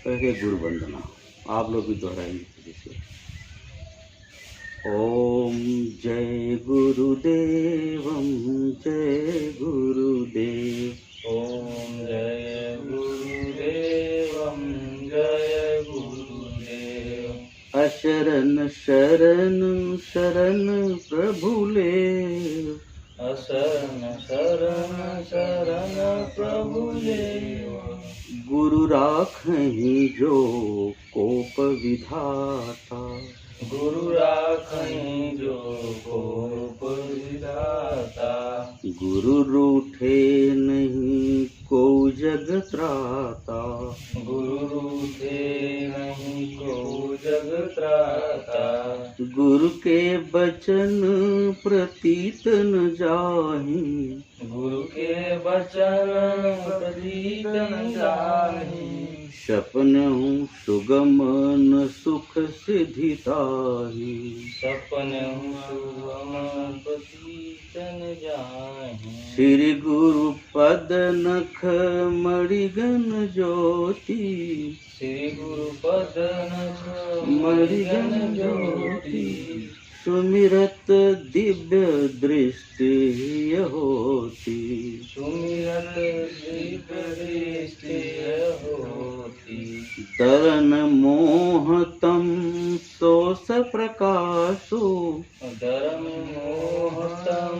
पहले गुरु वंदना आप लोग भी दोहराएंगे जैसे। ओम जय गुरुदेवम जय गुरुदेव। ओम जय गुरुदेवम जय गुरुदेव। अशरण शरण शरण प्रभुले, अशरण शरण शरण प्रभुदेव। गुरु राखहि जो कोप विधाता, गुरु राखहि जो कोप विधाता। गुरु रूठे नहीं को जग त्राता, गुरु रूठे नहीं को जग त्राता। गुरु के बचन प्रतीत न जाहि, गुरु के बचन प्रतीत न जाहि। सपनहु सुगमन सुख सिद्धि ताहि, सपनहु सुगम प्रतीत न जाहि। श्री गुरु पद नख मणिगन ज्योति, श्री गुरु पद नख मणिगन ज्योति, सुमिरत दिव्य दृष्टि होती, सुमिरत दिव्य दृष्टि होती। तरन मोह तम सोस प्रकाशो, धर्म मोहतम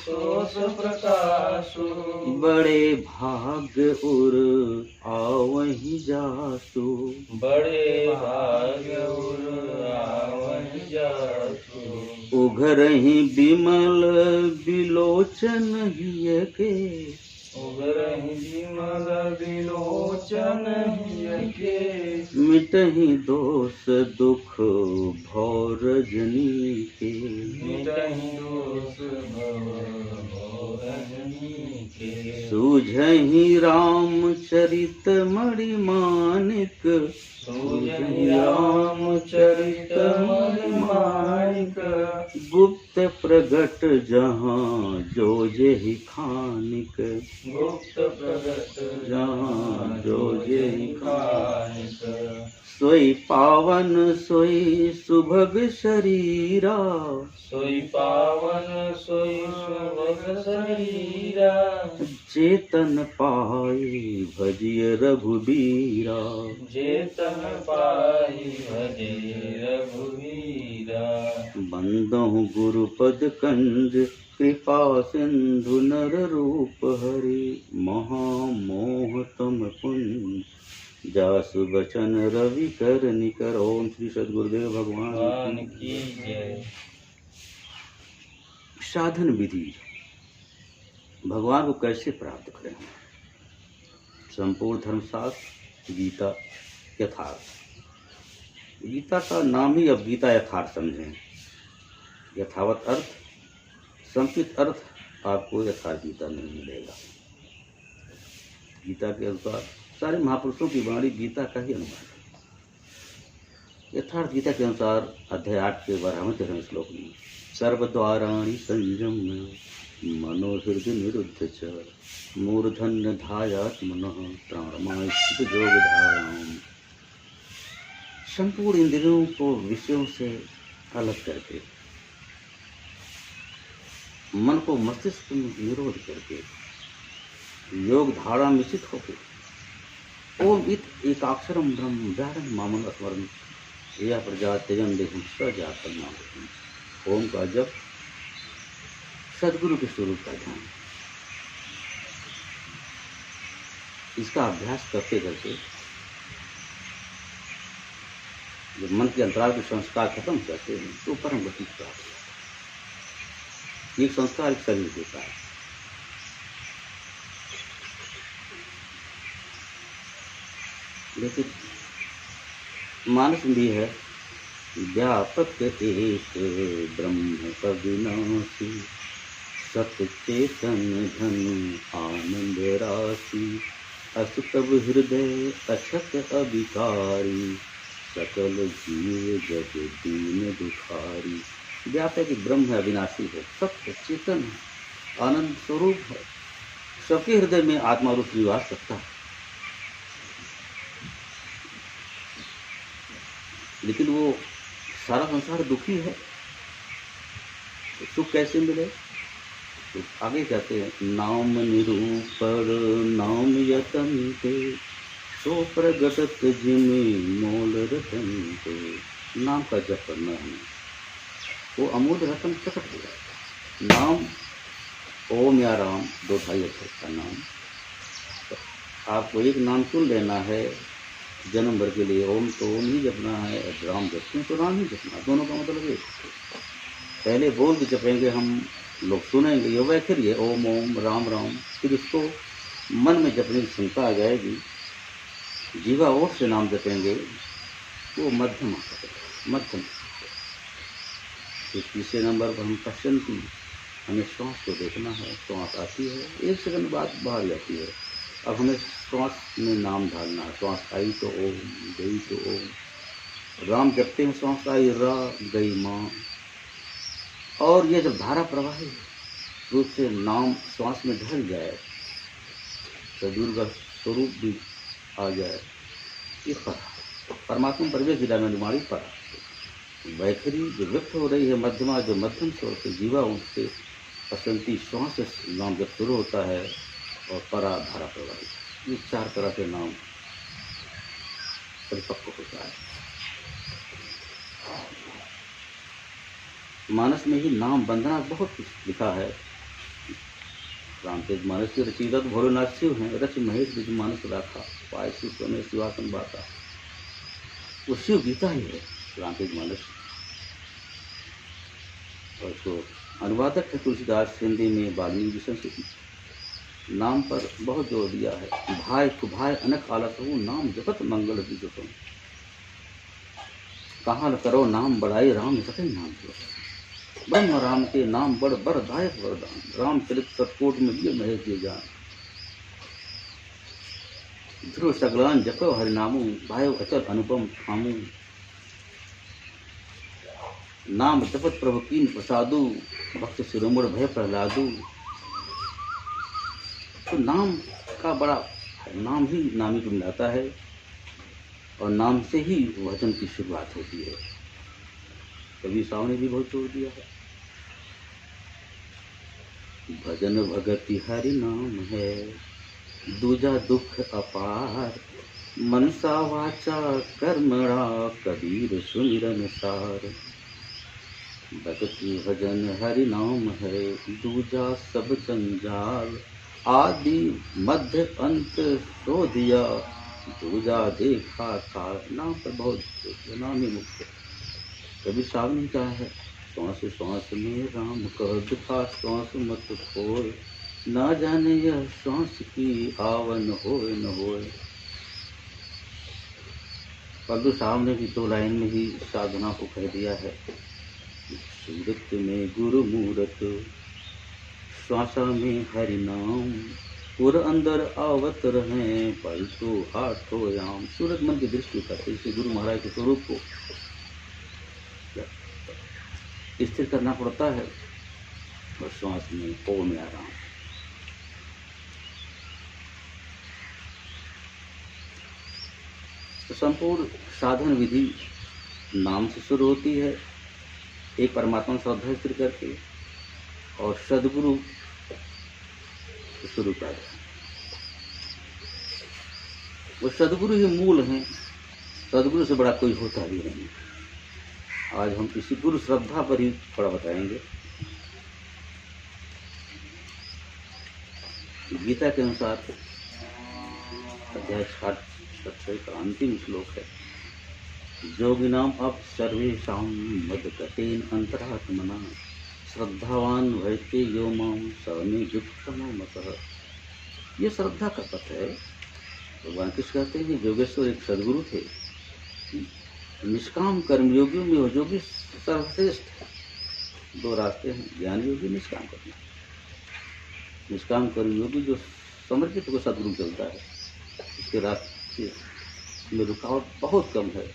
सोस प्रकाशो। बड़े भाग्य उर आवहि जासु, बड़े भाग्य उर आवहि जासु। उघरहि बिमल बिलोचन हिय के, उगरहि विमल विलोचन हिय के। मिटहि दोष दुख भव रजनी के, मिटहि दोष भव रजनी के। सूझहि रामचरित मणि मानिक, सूझहि रामचरित मणिमाणिक। गुप्त प्रगट जहाँ जो जेहि खानिक, गुप्त प्रगट जहाँ जो जेहि खानिक। सोई पावन सोई सुभग शरीरा, सोई पावन सोई सुभग शरीरा। चेतन पाए भजिय रघुबीरा, जेतन पाई भजे रघुवीरा। बंदहु गुरुपद कंज कृपा सिंधु नर रूप हरि, महामोह तम पुंज जासु बचन रवि कर निकर। ओम श्री सद्गुरुदेव भगवान की जय। साधन विधि, भगवान को कैसे प्राप्त करें। संपूर्ण धर्मशास्त्र गीता यथार्थ। गीता का नाम ही अब गीता यथार्थ समझें। यथावत अर्थ, संकित अर्थ आपको यथार्थ गीता नहीं मिलेगा। गीता के अनुसार सारे महापुरुषों की वाणी गीता का ही अनुवाद है। यथार्थ गीता के अनुसार अध्याय 8 के 12वें श्लोक में सर्वद्वाराणि संयम्य मनोहृदय निरुद्ध च मूर्धन्य धायात्मनः प्राणमास्थित योगधाराम्। संपूर्ण इंद्रियों को विषयों से अलग करके, मन को मस्तिष्क में निरोध करके, योग धारा में स्थित होकर ओम इत एकाक्षरम ब्रह्म व्याहरण मामन स्मरण या प्रजा तेजन देहम सजातम नाम। ओम का जप, सदगुरु के स्वरूप का ध्यान, इसका अभ्यास करते करते जब मन के अंतराल के संस्कार खत्म करते हैं तो परम गति प्राप्त होता है। एक संस्कार एक शरीर देता है। लेकिन मानस भी है व्यापक एक ब्रह्म कविनाशी, सत चेतन धनु आनंद राशि, असुतव हृदय अछत अभिकारी, सकल जीव जग दीन दुखारी। व्यापक एक ब्रह्म है, अविनाशी है, सत्य चेतन है, आनंद स्वरूप है, सबके हृदय में आत्मा रूप निवास करता है। लेकिन वो सारा संसार दुखी है, तो सुख कैसे मिले? तो आगे कहते हैं, नाम निरूपण नाम यतन ते, सो प्रगटत जिमि मोल रतन ते। नाम का जप करना है, वो अमूल्य रतन प्रकट होगा। नाम ओम या राम, दो ढाई अक्षर का नाम। तो आपको एक नाम चुन लेना है जन्म भर के लिए। ओम तो ओम ही जपना है, राम जपते हैं तो राम ही जपना, दोनों का मतलब एक। पहले बोल के जपेंगे हम, लोग सुनेंगे, ये वैखरी है, ओम ओम राम राम। फिर उसको मन में जपने की क्षमता आ जाएगी, जीवा ओर से नाम जपेंगे, वो मध्यम मध्यम। फिर तीसरे नंबर पर हम पश्चंती, हमें श्वास को देखना है। श्वास आती है, 1 सेकंड बाद बाहर जाती है। अब हमें श्वास में नाम डालना है। श्वास आई तो ओम, गई तो ओम। राम जपते हैं, श्वास आई रा, गई माँ। और ये जब धारा प्रवाही रूप से नाम श्वास में ढल जाए, सदगुरु का स्वरूप भी आ जाए, ये परमात्मा प्रवेश जिला में निमाड़ी पर वैखरी जो व्यक्त हो रही है, मध्यमा जो मध्यम स्वर से जीवा उससे पसंती श्वास से नाम जब शुरू होता है, और परा धारा प्रवाही, ये 4 तरह के नाम परिपक्व होता है। मानस में ही नाम वंदना बहुत कुछ लिखा है। रामतेज मानस के रचयिता तो भोलेनाथ शिव हैं। रच महेश बिज मानस राखा, पाय शिव समय शिवासन बाता। वो शिव गीता ही है रामतेज मानस। और उसको अनुवादक है तुलसीदास, हिंदी में वाल्मीकि संस्कृत। नाम पर बहुत जोर दिया है। भाई कुभाय अनक आलस हो, नाम जपत मंगल बीज हो। कहाँ करो नाम बढ़ाई, राम सके नाम जो। ब्रह्म राम के नाम बड़ बरदायक वरदान, रामचरित सतकोट में दिए महेश दिए जान। ध्रुव सगलान जपो हरिनामू, भायो अचल अनुपम ठामू। नाम जपत प्रभु कीन प्रसादु, भक्त शिरोमण भय प्रहलादु। तो नाम का बड़ा, नाम ही नामी को मिलाता है, और नाम से ही वचन की शुरुआत होती है। कबीर साहब ने भी बहुत जोर दिया है। भजन भगति हरि नाम है, दूजा दुख अपार। मनसा वाचा कर्मणा, कबीर सुमिरन सार। भगति भजन हरि नाम है, दूजा सब जंजाल। आदि मध्य अंत शोधिया, दूजा देखा काल। नाम पर बहुत नाम ही मुख्य। कबीर साहब ने कहा है, श्वास श्वास में राम कह दुखा, श्वास मत खोए। ना जाने यह श्वास की आवन होए न होए। फल्गु साहब ने भी 2 लाइन में ही साधना को कह दिया है। सूरत में गुरु मूरत, श्वासा में हरि नाम। पुर अंदर आवत रहे, पल तो हाथो याम। सूरत मन की दृष्टि करते इसे गुरु महाराज के स्वरूप को स्थिर करना पड़ता है, और श्वास में ओम या राम। तो संपूर्ण साधन विधि नाम से शुरू होती है। एक परमात्मा श्रद्धा स्थिर करके, और सदगुरु शुरू कर। वो सदगुरु ही मूल हैं, सदगुरु से बड़ा कोई होता भी नहीं। आज हम इसी गुरु श्रद्धा पर ही थोड़ा बताएंगे। गीता के अनुसार अध्याय 6 का अंतिम श्लोक है, योगिनाम अब सर्वेषां मद्गतेन अंतरात्मना, श्रद्धावान भजते यो माम स मे युक्तमो मतः। ये श्रद्धा का पथ है। भगवान कृष्ण कहते हैं, योगेश्वर एक सदगुरु थे। निष्काम कर्मयोगियों में योगी सर्वश्रेष्ठ है। 2 रास्ते हैं, ज्ञान योगी, निष्काम कर्म। निष्काम कर्मयोगी जो समर्पित को सदगुरु चलता है, उसके रास्ते में रुकावट बहुत कम है।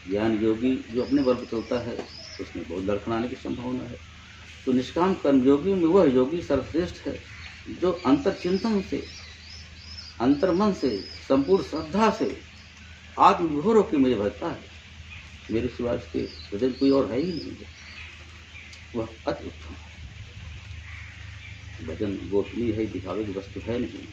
ज्ञान योगी जो अपने बल पर चलता है, उसमें बहुत लड़खड़ाने की संभावना है। तो निष्काम कर्मयोगी में वह योगी सर्वश्रेष्ठ है जो अंतर चिंतन से, अंतर्मन से, संपूर्ण श्रद्धा से आत्मविभोर होकर मुझे भजता है। मेरे सिवा इसके हृदय कोई और है ही नहीं, वह अति उत्तम। भजन गोपनीय है, दिखावे की वस्तु है नहीं।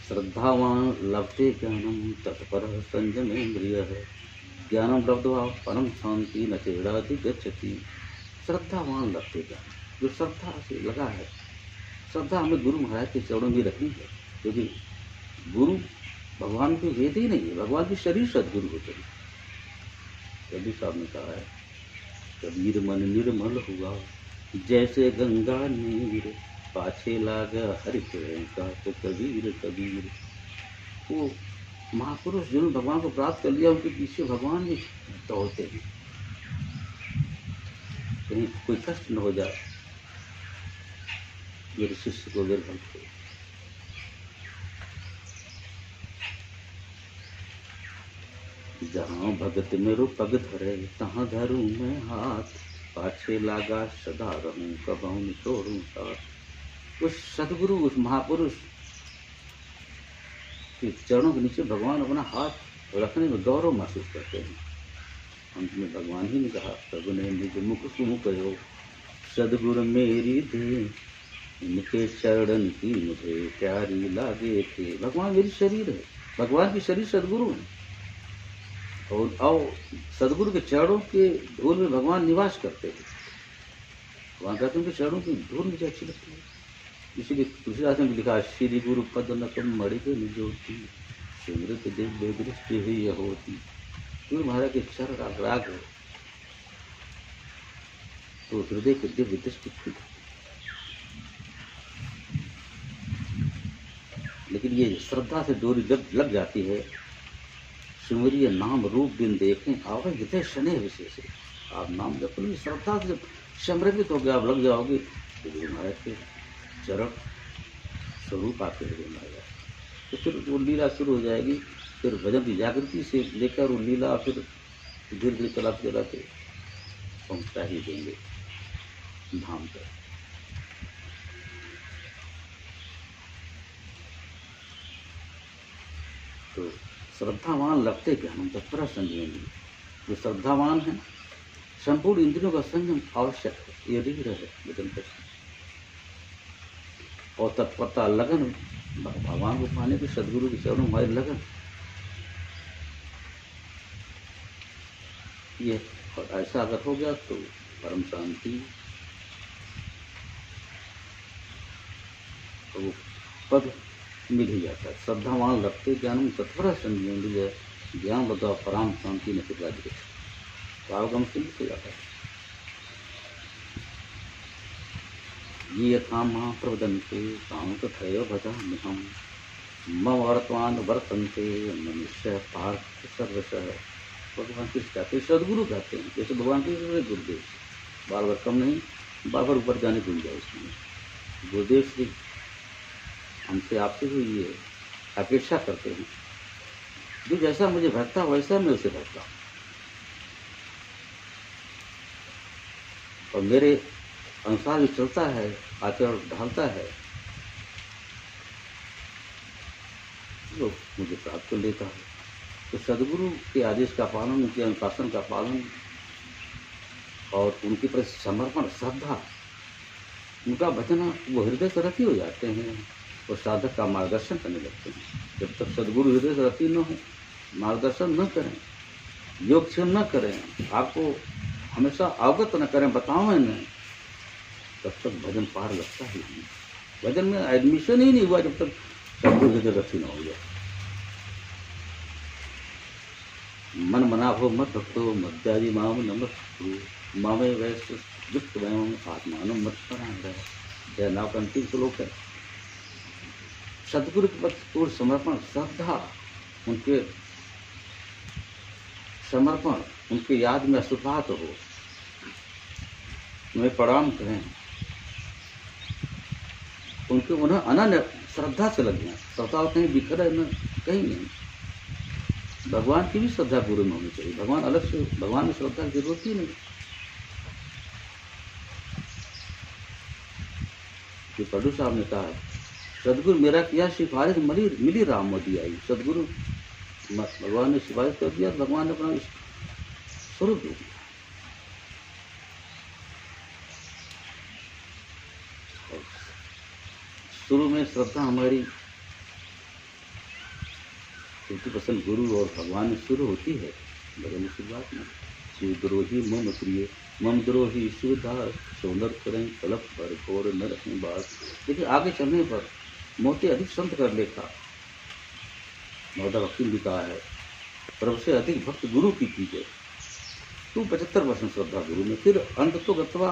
श्रद्धावान लभते ज्ञानम तत्पर संयमेन्द्रिय है, ज्ञानम लब्ध्वा परम शांति न चेड़ाति गच्छति। श्रद्धावान लभते ज्ञान, जो श्रद्धा से लगा है। श्रद्धा हमें गुरु महाराज के चरणों में रखनी है, क्योंकि गुरु भगवान के वेद ही नहीं है, भगवान के शरीर सदगुरु होते हैं। कबीर साहब ने कहा है, कबीर मन निर्मल हुआ जैसे गंगा नीर, पाछे लागा हरि का तो कबीर कबीर। वो महापुरुष जिन्होंने भगवान को प्राप्त कर लिया, उनके पीछे भगवान भी दौड़ते हैं, कहीं कोई कष्ट न हो जाए मेरे शिष्य को, मेरे भक्त को। जहाँ भगत मेरो पग धरे तहाँ धरूं मैं हाथ, पाछे लागा सदा रहूं कबहूं छोड़ूं साथ। उस सदगुरु, उस महापुरुष के चरणों के नीचे भगवान अपना हाथ रखने में गौरव महसूस करते हैं। अंत में भगवान ही ने कहा, प्रभु ने निज मुख सुमुख हो सदगुरु मेरी दे, इनके चरण की मुझे प्यारी लागे थे। भगवान मेरी शरीर है, भगवान की शरीर सदगुरु है, और सदगुरु के चरणों के धूल में भगवान निवास करते हैं। भगवान कहते हैं उनके चरणों की धूल मुझे अच्छी लगती है। इसीलिए तुलसीदास ने भी लिखा, श्री गुरु पद नकम मणि के निजोती, सुमृत दिव्य दृष्टि हुई होती। गुरु महाराज के चरण राग है तो हृदय की दिव्य दृष्टि खुलती। लेकिन ये श्रद्धा से डोरी लग जाती है। सिमरिय नाम रूप दिन देखें आवे हृदय शनि विशेष। आप नाम जब श्रद्धा से समर्पित हो गए, आप लग जाओगे तो गुरु महाराज के चरण स्वरूप आपके हृदय में आ जाए। तो फिर वो लीला शुरू हो जाएगी। फिर भजन की जागृति से लेकर वो लीला फिर धीरे धीरे चलाते चलाते पहुँचता ही देंगे धाम पर। तो श्रद्धावान लगते ज्ञानम तत्पर संयम। जो श्रद्धावान है, संपूर्ण इंद्रियों का संयम आवश्यक है, ये रीढ़ है वचन पर। और तत्परता लगन भगवान को पाने के, सदगुरु के चरणों में लगन, ये ऐसा अगर हो गया तो परम शांति, तो वो पद मिल ही जाता है। श्रद्धावान लगते ज्ञानम तत्पर संयम, ज्ञान बता परम शांति ने फिर राज्य भावगम से मिल हो जाता है। ये काम प्रवदंते कांत थय भजामि हम, मम वर्तमान वर्तन्ते मनुष्य पार्थ सर्वशः। भगवान किस कहते हैं? सदगुरु कहते हैं। जैसे भगवान के गुरुदेव, बार बार कम नहीं, बार बार ऊपर जाने की गुंजाइश नहीं। गुरुदेव श्री हमसे आपसे भी ये अपेक्षा करते हैं, जो जैसा मुझे भरता वैसा मैं उसे भरता हूँ, और मेरे अनुसार भी चलता है, आचरण ढालता है, जो मुझे प्राप्त कर लेता है। तो सदगुरु के आदेश का पालन, उनके अनुशासन का पालन और उनके प्रति समर्पण, श्रद्धा, उनका भजन वो हृदय से रति हो जाते हैं और साधक का मार्गदर्शन करने लगते हैं। जब तक सदगुरु हृदय से रति न हो, मार्गदर्शन न करें, योगक्षेम न करें, आपको हमेशा अवगत न करें, बताओ न, तब तक भजन पार लगता ही नहीं। भजन में एडमिशन ही नहीं हुआ जब तक सदगुरु हृदय रति न हो गया। मन मना भो मत भक्तो मध्यादि माम नमस्कुरु मामे वैश्य युक्त वयम आत्मान मत परांग। यह नाव का अंतिम श्लोक है। सदगुरु के प्रति पूर्ण समर्पण, श्रद्धा, उनके समर्पण, उनके याद में असुपात हो, उन्हें प्रणाम करें, उनके उन्हें अनन्य श्रद्धा से लग जाए। श्रद्धा कहीं बिखरे न, कहीं नहीं। भगवान की भी श्रद्धा पूरी में होनी चाहिए। भगवान अलग से, भगवान में श्रद्धा की जरूरत ही नहीं। जो प्रभु साहब ने कहा, सदगुरु मेरा किया सिफारिश मिली राम मोदी आई। सदगुरु भगवान ने सिफारिश कर दिया, भगवान ने अपना स्वरूप दे दिया। शुरू में श्रद्धा हमारी 50% गुरु और भगवान में शुरू होती है, भजन की शुरुआत में। शिवद्रोही मम प्रिय, मम द्रोही शिवदास, सौंदर करें तलप पर घोर न रखें बात। लेकिन आगे चलने पर मोती अधिक संत कर लेखा, नौदा भक्ति लिखा है, प्रभु से अधिक भक्त गुरु की कीजिए। तू 75% श्रद्धा गुरु में, फिर अंत तो गत्वा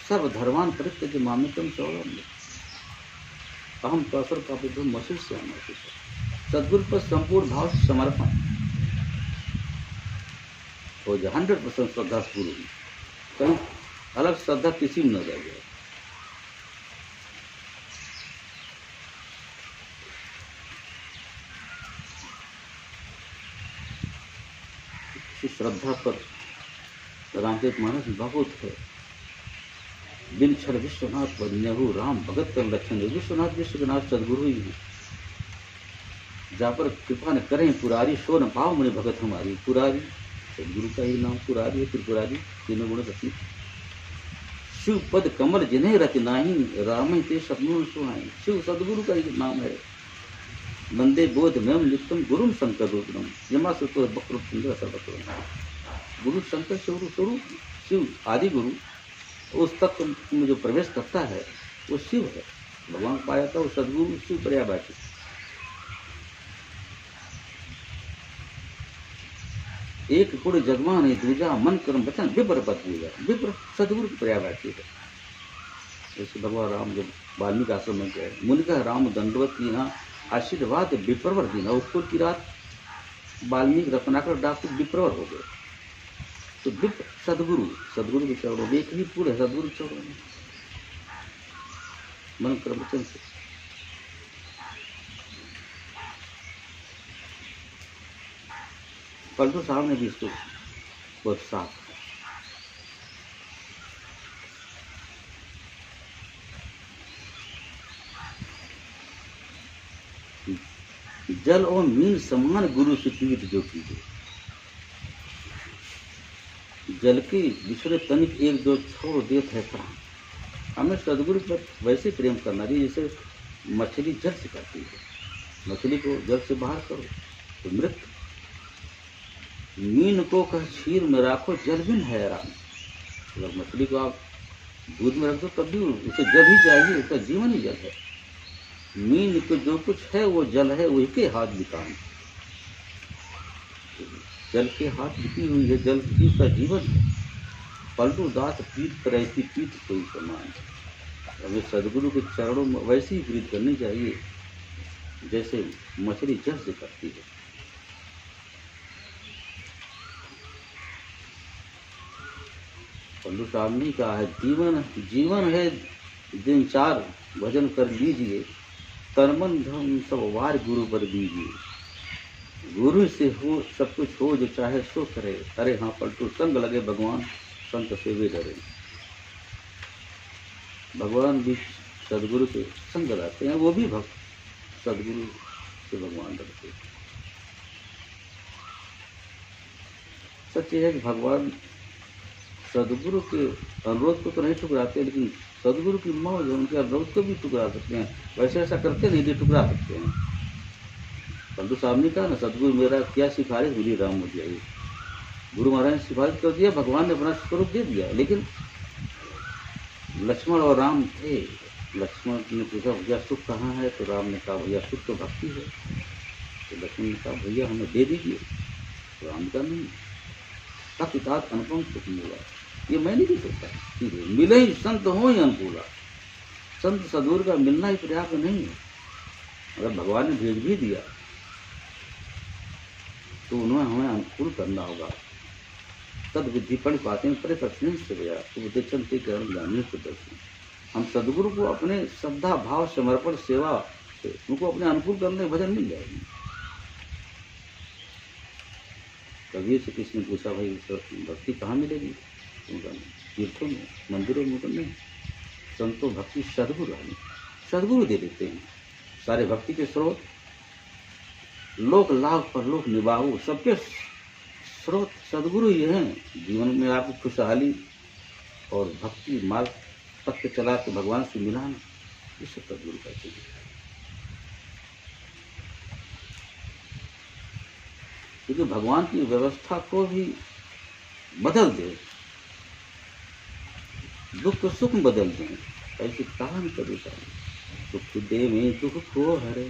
सर्वधर्मान परित्यज्य मामेकं शरणं अहम कसर का मशिष्य। सदगुरु पर संपूर्ण भाव से समर्पण हो जाए, 100% श्रद्धा गुरु में, कहीं अलग श्रद्धा किसी में न रह जाए। श्रद्धा पर रामचरित मानस बहुत है। बिन छल विश्वनाथ बन्यहु राम भगत कर लक्षण। विश्वनाथ विश्व के नाथ सदगुरु ही है, जा पर कृपा न करें पुरारी, सो न पाव मन भगत हमारी। पुरारी सदगुरु का ही नाम पुरारी है, त्रिपुरारी, तीनों गुण रति। शिव पद कमल जिन्हें रति नाही, राम ते सपनों सुहाई। शिव सदगुरु का ही नाम है। बंदे बोध में नित्यम गुरु शंकर रूपम, यमा सुतो बक्र सुंदर सर्वत्र। गुरु शंकर स्वरूप शिव आदि गुरु, उस तत्व में जो प्रवेश करता है वो शिव है। भगवान पाया था वो सदगुरु शिव पर्यावाची। एक गुण जगवा नहीं दूजा, मन कर्म वचन विप्र पद पूजा। विप्र सदगुरु की पर्यावाची है। जैसे भगवान राम जब वाल्मीकि आश्रम में गए, मुनि का राम दंडवत कीना, आशीर्वाद विप्रवर दीना। उसको की रात वाल्मीकि रत्नाकर डाकू विप्रवर हो गए। तो विप्र सदगुरु के चरणों में, एक ही पूर्ण है सदगुरु के चरणों में, मन कर्म वचन से। पलटू साहब ने भी इसको बहुत साफ, जल और मीन समान गुरु से पीठ जो कीजिए। जल की दूसरे तनिक एक दो छोड़ देत है प्राण। हमें सदगुरु पर वैसे प्रेम करना चाहिए जैसे मछली जल से करती है। मछली को जल से बाहर करो तो मृत, मीन को कह क्षीर में राखो जल बिन हैरान। अगर मछली को आप दूध में रख दो तब भी उसे जल ही चाहिए, उसका जीवन ही जल है। मीन को जो कुछ है वो जल है, वही के हाथ बितान। जल के हाथ बिती हुई है, जल की उसका जीवन है। पलटू दास पीठ पर ऐसी पीठ कोई समान। हमें सदगुरु के चरणों में वैसी ही प्रीत करनी चाहिए जैसे मछली जल से करती है। पल्लू साहब ने कहा है, जीवन है दिन चार भजन कर लीजिए, तन धन सब वार गुरु पर दीजिए। गुरु से हो सब कुछ हो जो चाहे सो करे। अरे हाँ पलटू, संग लगे भगवान संत से वे डरे। भगवान भी सदगुरु के संग लाते हैं, वो भी भक्त सदगुरु से भगवान डरते। सच है कि भगवान सदगुरु के अनुरोध को तो नहीं ठुकराते, लेकिन सदगुरु की मौज उनके अनुरोध को भी ठुकरा सकते हैं। वैसे ऐसा करते नहीं, ठुकरा सकते हैं। पंतु साहब ने कहा ना, सदगुरु मेरा क्या सिफारिश मिली राम मुझे आई। गुरु महाराज ने सिफारिश कर दिया, भगवान ने अपना स्वरूप दे दिया। लेकिन लक्ष्मण और राम थे। लक्ष्मण ने पूछा भैया सुख कहाँ है, तो राम ने कहा भैया सुख तो भक्ति है। तो लक्ष्मण ने कहा भैया हमें दे दीजिए। तो राम का नहीं, पितात अनुपम सुख मिला, ये मैं नहीं दे सकता। मिले ही संत हो ही अनुकूला। संत सदगुरु का मिलना ही पर्याप्त नहीं है। अगर भगवान ने भेज भी दिया तो उन्हें हमें अनुकूल करना होगा। तद विधि पढ़ पाते हैं परिप्रश्न से गया तो विदेशन के कारण ज्ञानी प्रदर्शन। हम सदगुरु को अपने श्रद्धा भाव समर्पण सेवा से उनको अपने अनुकूल करने भजन मिल जाएगी। कबीर से किसी ने पूछा भाई भक्ति कहाँ मिलेगी? तीर्थों में, मंदिरों में तो नहीं। संतों भक्ति सदगुरु देते हैं। सारे भक्ति के स्रोत लोक लाभ पर लोक निभाओ, सबके स्रोत सदगुरु ही हैं। जीवन में आपकी खुशहाली और भक्ति मार्ग पथ पे चला के भगवान से मिलाना, इसे सदगुरु कहते हैं। क्योंकि भगवान की व्यवस्था को भी बदल दे, दुख को सुख में बदल दें, ऐसी कहानी कभी सुख दे में दुख को हरे,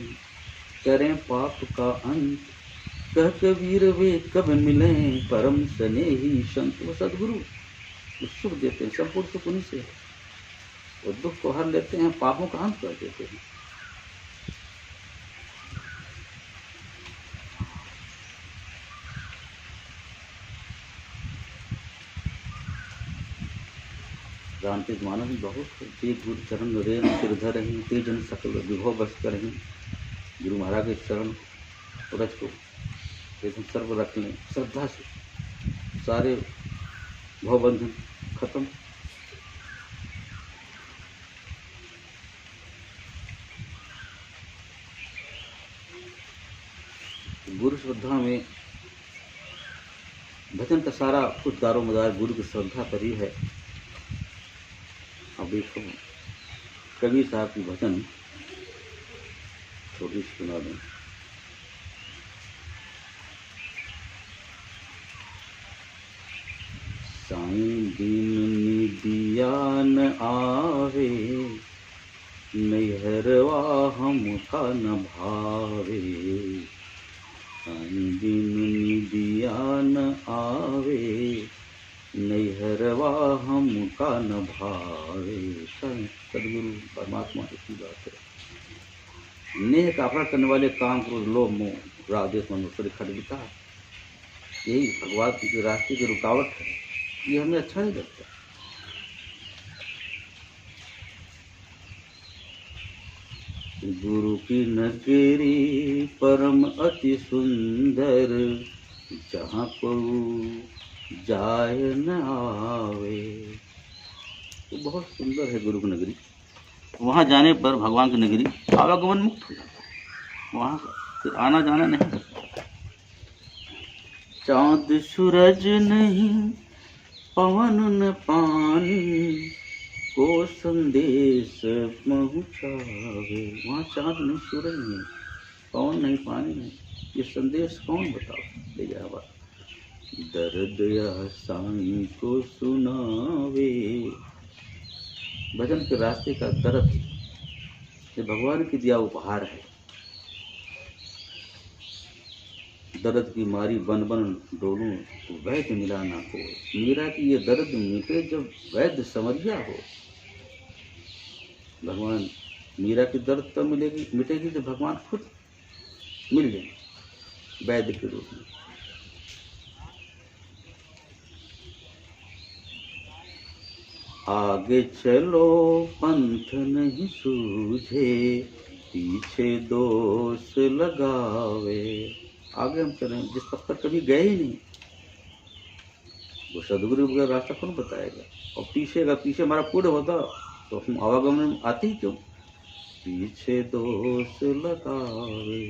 करें पाप का अंत, कह कबीर वे कब मिले परम स्नेही संत। वो सदगुरु वो सुख देते हैं, संपूर्ण सुख उन्हीं से है। वो दुख को हर लेते हैं, पापों का अंत कर देते हैं। रामकृष्ण मानव बहुत ते गुरु चरण रेण सिरधर ही, ते जन सकल विभव बस करही। गुरु महाराज के चरण रज को एकदम सर्व रख लें श्रद्धा से, सारे भवबंधन खत्म। गुरु श्रद्धा में भजन का सारा कुछ दारो मदार गुरु की श्रद्धा पर ही है। अब देखो कबीर साहब की भजन थोड़ी सुना दें। साईं दीन निदिया न आवे, नैहरवा हमका न भावे। साईं दीन निदिया न आवे, नैहरवा हमका न भावे। सदगुरु परमात्मा की बात है। नेह का अपराध करने वाले काम क्रोध लोभ मोह राग द्वेष मत्सर खट विकार, यही भगवान की रास्ते की रुकावट है। ये हमें अच्छा नहीं लगता। गुरु की नगरी परम अति सुंदर, जहाँ को जाय न आवे। तो बहुत सुंदर है गुरु की नगरी। वहाँ जाने पर भगवान की नगरी आवागमन मुक्त हो जाता है, वहाँ फिर आना जाना नहीं होता। चाँद सूरज नहीं पवन न पानी, को संदेश पहुँचावे। वहाँ चाँद नहीं सूरज नहीं पवन नहीं पानी नहीं, ये संदेश कौन बताओ ले जावा। दर्द या साईं को सुनावे। भजन के रास्ते का दर्द ये भगवान की दिया उपहार है। दर्द की मारी बन बन डोलूं, वैद्य मिला ना को। मीरा की ये दर्द मिटे जब वैद्य समरिया हो। भगवान मीरा की दर्द तब मिलेगी मिटेगी जब भगवान खुद मिल जाए वैद्य के रूप में। आगे चलो पंथ नहीं सूझे, पीछे दोष लगावे। आगे हम चलें, जिस पथ पर कभी गए ही नहीं वो सदगुरु का रास्ता कौन बताएगा। और पीछे का पीछे हमारा पूर्ण होता तो हम आवागमन में आते ही क्यों। पीछे दोष लगावे,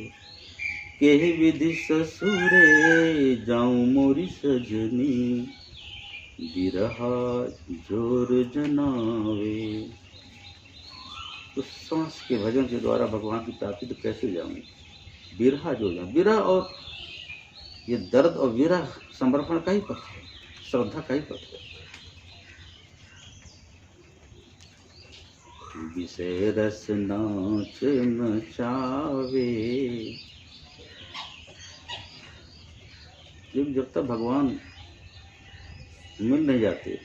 के विधि ससुरे जाऊं मोरी सजनी, बिरहा जोर जनावे। तो सांस के भजन के द्वारा भगवान की प्राप्ति तो कैसे जाऊं। बिरहा जो जाऊं, बिरह और ये दर्द और विरह समर्पण का ही पथ है, श्रद्धा का ही पथ है। विषय रस नाच नचावे। जब तक भगवान मिल नहीं जाते,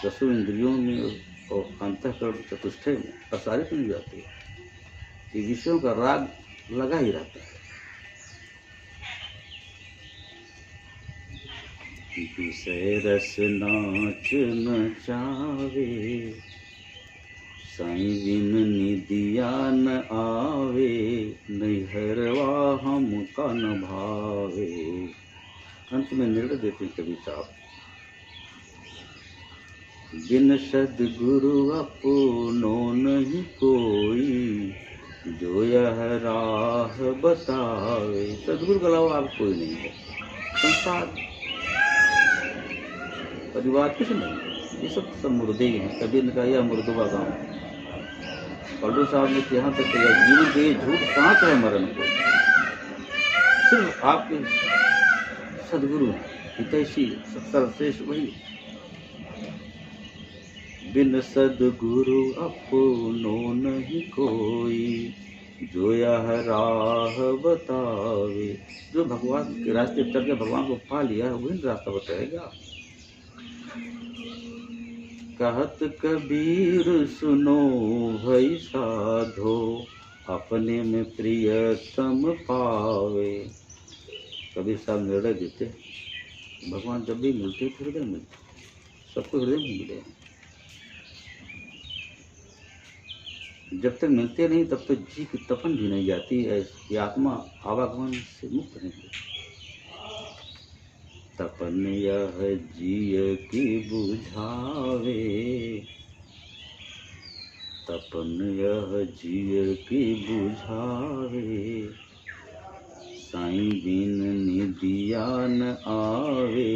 दसों इंद्रियों में और अंतःकरण चतुष्टय में प्रसारित नहीं जाते, ये विषयों का राग लगा ही रहता है। विषय रस नाच नचावे, साईं बिन निदिया न आवे, नैहरवा हमका न भावे। अंत में निर्णय देते हैं कबीर साहब, बिन सद्गुरु अपनो नहीं कोई, जो यह राह बतावे। सदगुरु के अलावा आप कोई नहीं है। संसार परिवार कुछ नहीं है, ये सब मुर्दे ही हैं। कबीर ने कहा यह मुर्दुबा गाँव। पल्लू साहब ने यहाँ तक कहा जीवन के झूठ सांस है मरण को। सिर्फ आपके सदगुरु हितैषी सर्वश्रेष्ठ वही। बिन सदगुरु अपनो नहीं कोई, जो यह राह बतावे। जो भगवान के रास्ते चल के भगवान को पा लिया वही रास्ता बताएगा। कहत कबीर सुनो भई साधो, अपने में प्रियतम पावे। कबीर साहब निर्णय देते भगवान जब भी मिलते तो हृदय मिलते, सबको हृदय में मिले। जब तक मिलते नहीं तब तक जी की तपन भी नहीं जाती, ये आत्मा आवागमन से मुक्त नहीं होती। तपन यह जिय की बुझावे, तपन यह जिय की बुझावे। साईं बिन निदिया न आवे,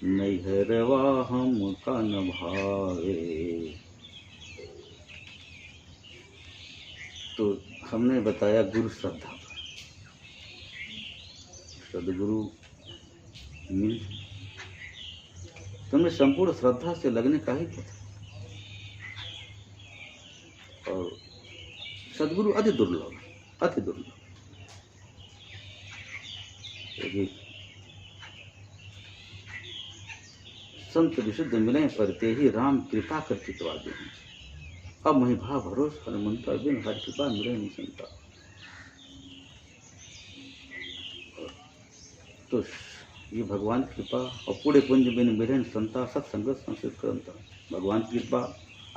नैहरवा हम का न भावे। तो हमने बताया गुरु श्रद्धा पर। सदगुरु मिल तुम्हें संपूर्ण श्रद्धा से लगने का ही पता। और सदगुरु अति दुर्लभ, अति दुर्लभ। संत विशुद्ध मिले पर ते ही राम कृपा कर चितवा दे। अब मही भाव भरोसा मनता बिन हर कृपा मिले नहीं संता। तो ये भगवान की कृपा और पूरे पुंज बिन मिले संता, सत्संगत संस्कृत करता। भगवान की कृपा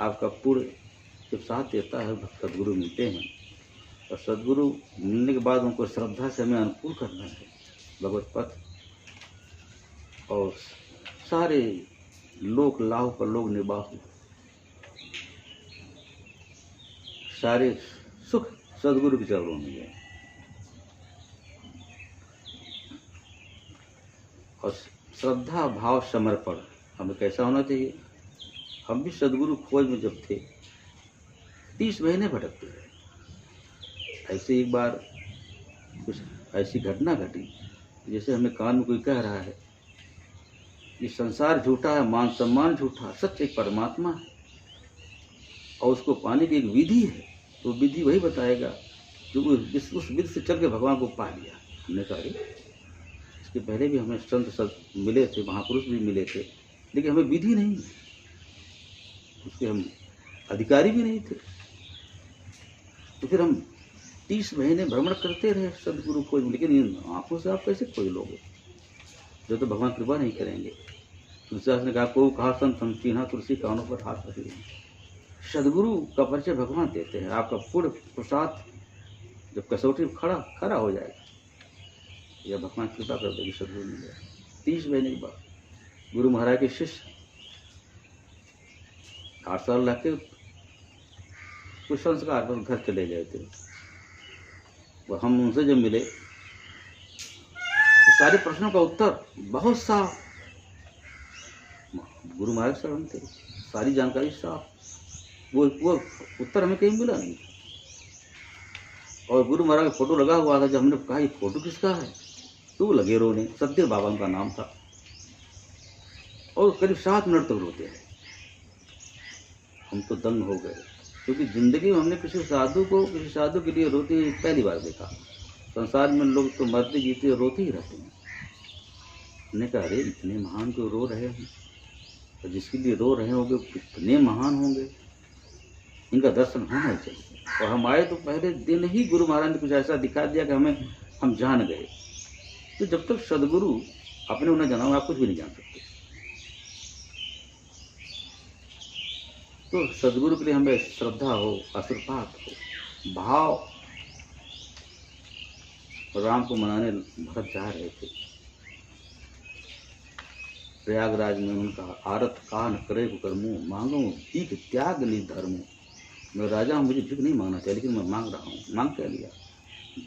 आपका पूरे जब साथ देता है सदगुरु मिलते हैं। और सदगुरु मिलने के बाद उनको श्रद्धा से हमें अनुकूल करना है भगवत पथ। और सारे लोक लाभ पर लोग निबाहु, सारे सुख सदगुरु के चरणों में है। और श्रद्धा भाव समर्पण हमें कैसा होना चाहिए। हम भी सदगुरु खोज में जब थे 30 महीने भटकते रहे। ऐसे एक बार कुछ ऐसी घटना घटी, जैसे हमें कान में कोई कह रहा है ये संसार झूठा है, मान सम्मान झूठा, सत्य एक परमात्मा है और उसको पाने की एक विधि है। तो विधि वही बताएगा जो उस विधि से चल के भगवान को पा लिया। हमने कहा इसके पहले भी हमें संत सब मिले थे, महापुरुष भी मिले थे, लेकिन हमें विधि नहीं, उसके हम अधिकारी भी नहीं थे। तो फिर हम 30 महीने भ्रमण करते रहे सदगुरु खोज, लेकिन इन आंखों से आप कैसे खोज लोगे जो तो भगवान कृपा नहीं करेंगे। तुलसीदास ने कहा को कहा संत हम चिन्हा तुलसी कानों पर हाथ रख लिए। सदगुरु का परिचय भगवान देते हैं। आपका पूर्ण प्रसाद जब कसौटी खड़ा हो जाएगा या भगवान कृपा कर देगी, सदगुरु मिल जाएगा। 30 महीने के बाद गुरु महाराज के शिष्य 8 साल रह के कुछ संस्कार पर घर चले गए थे। वो हम उनसे जब मिले तो सारे प्रश्नों का उत्तर बहुत साफ, गुरु महाराज शरण थे, सारी जानकारी साफ, वो उत्तर हमें कहीं मिला नहीं। और गुरु महाराज का फोटो लगा हुआ था। जब हमने कहा ये फोटो किसका है तो वो लगे रोने। सत्य बाबा उनका नाम था। और करीब 7 मिनट तक रोते हैं। हम तो दंग हो गए, क्योंकि जिंदगी में हमने किसी साधु के लिए रोते पहली बार देखा। संसार में लोग तो मरते जीते रोते ही रहते हैं। हमने कहा अरे इतने महान को रो रहे हैं, और जिसके लिए रो रहे होंगे कितने महान होंगे, इनका दर्शन होना चाहिए। और हम आए तो पहले दिन ही गुरु महाराज ने कुछ ऐसा दिखा दिया कि हम जान गए। तो जब तक सदगुरु अपने उन्हें जाना आप कुछ भी नहीं जान सकते। तो सदगुरु के लिए हमें श्रद्धा हो, आशीर्वाद हो, भाव। राम को मनाने भरत जा रहे थे। प्रयागराज में उनका आरत कान करे कर्मो, मांगो तीख त्याग नि धर्मो। मैं राजा हूँ, मुझे भिख नहीं मांगना चाहिए, लेकिन मैं मांग रहा हूँ। मांग क्या लिया?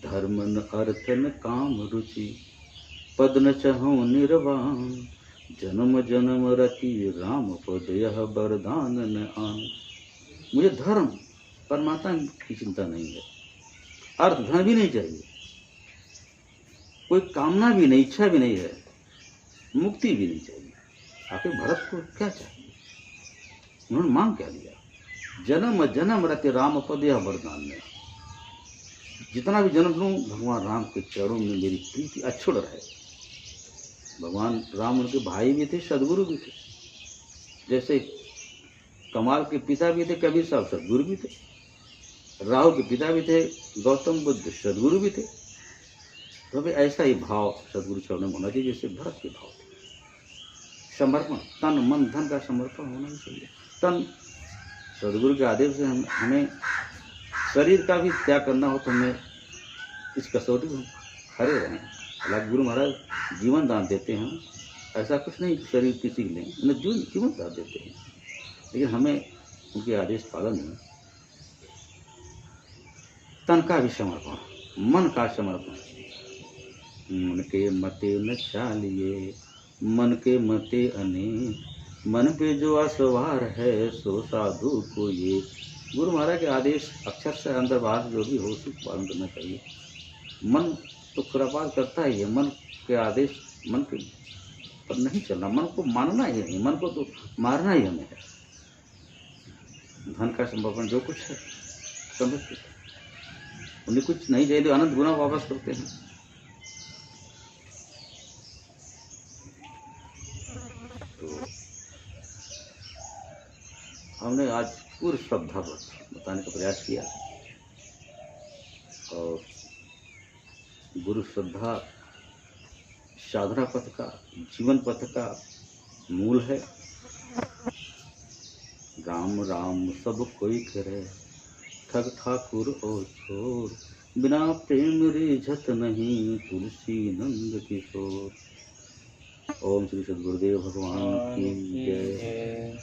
धर्म न अर्थ न काम रुचि, पद न चहूँ निर्वाण, जन्म जन्म रति राम पद यह वरदान न आन। मुझे धर्म परमात्मा की चिंता नहीं है, अर्थ धन भी नहीं चाहिए, कोई कामना भी नहीं, इच्छा भी नहीं है, मुक्ति भी नहीं चाहिए। आखिर भरत को क्या चाहिए? उन्होंने मांग क्या लिया? जन्म जन्म रति राम पद यह वरदान में, जितना भी जन्म लूं भगवान राम के चरणों में मेरी प्रीति अक्षुण रहे। भगवान राम उनके भाई भी थे, सदगुरु भी थे। जैसे कमाल के पिता भी थे कबीर साहब, सदगुरु भी थे। राहु के पिता भी थे गौतम बुद्ध, सदगुरु भी थे। तो भी ऐसा ही भाव सदगुरु चरणों में होना चाहिए जैसे भरत के भाव थे। समर्पण, तन मन धन का समर्पण होना चाहिए। तन सदगुरु के आदेश से हमें शरीर का भी त्याग करना हो तो हमें इस कसौटी में खड़े रहें। हालांकि गुरु महाराज जीवन दान देते हैं, ऐसा कुछ नहीं शरीर किसी के लिए, उन्हें जीवन दान देते हैं, लेकिन हमें उनके आदेश पालन में तन का भी समर्पण, मन का समर्पण। मन के मते न चालिए, मन के मते अनेक, मन पे जो असवार है सो साधु को ये। गुरु महाराज के आदेश अक्षर से अंदर बाहर जो भी हो उसको पालन करना चाहिए। मन तो खुरापात करता ही है, मन के आदेश मन के पर नहीं चलना, मन को मानना ही नहीं, मन को तो मारना ही हमें है। धन का समर्पण जो कुछ है समझते, उन्हें कुछ नहीं चाहिए तो अनंत गुना वापस करते हैं। तो हमने आज पूर्ण श्रद्धा बताने का प्रयास किया, और गुरु श्रद्धा साधना पथ का, जीवन पथ का मूल है। राम राम सब कोई करे, ठग ठाकुर और छोर, बिना प्रेम रिझत नहीं तुलसी नंद किशोर। ओम श्री सद्गुरुदेव भगवान की जय।